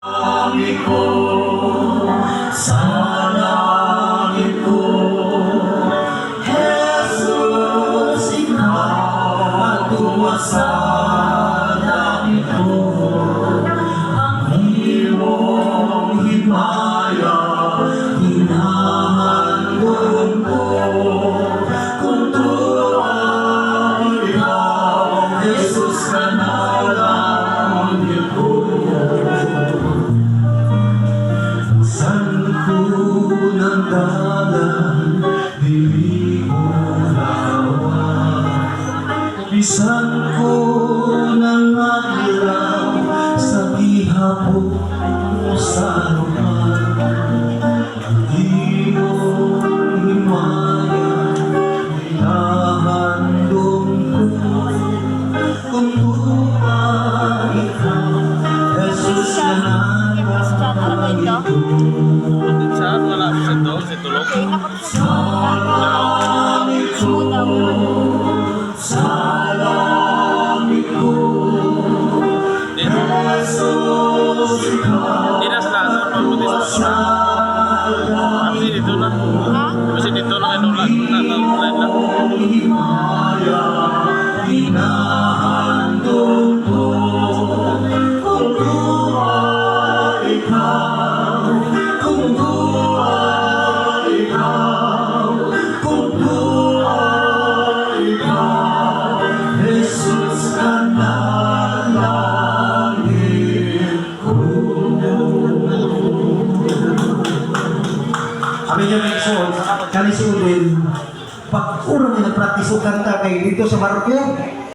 Langit ko, sa langit ko, Jesus, ikaw ang tuwa sa langit ko. Ang iyong himaya, hinahandog ko. Kung tuwa ikaw, Jesus ka na langit ko. Saan ko nang dalan, hindi ko lawan. Bisan ko nang aglaw, sa gihapon mo sa lupa. Ang iyong himaya, hinahandog ko. Kung tuwa ikaw, Jesus ka na. Saan wala sa daw sa tulog? Sa langit ko, sa langit ko, Jesus, ikaw Hindi na sa lahat ng mabuti sa sa tulog. Kasi dito na. Kasi dito na ano lang. himaya, hinahandog ko. Kung tuwa ikaw, kung tuwa ikaw, kung tuwa ikaw, Jesus ka na langit ko. Kami niya may soul, kani si Udin, pag urang niya nagpraktiso kanta kay dito sa barokyo,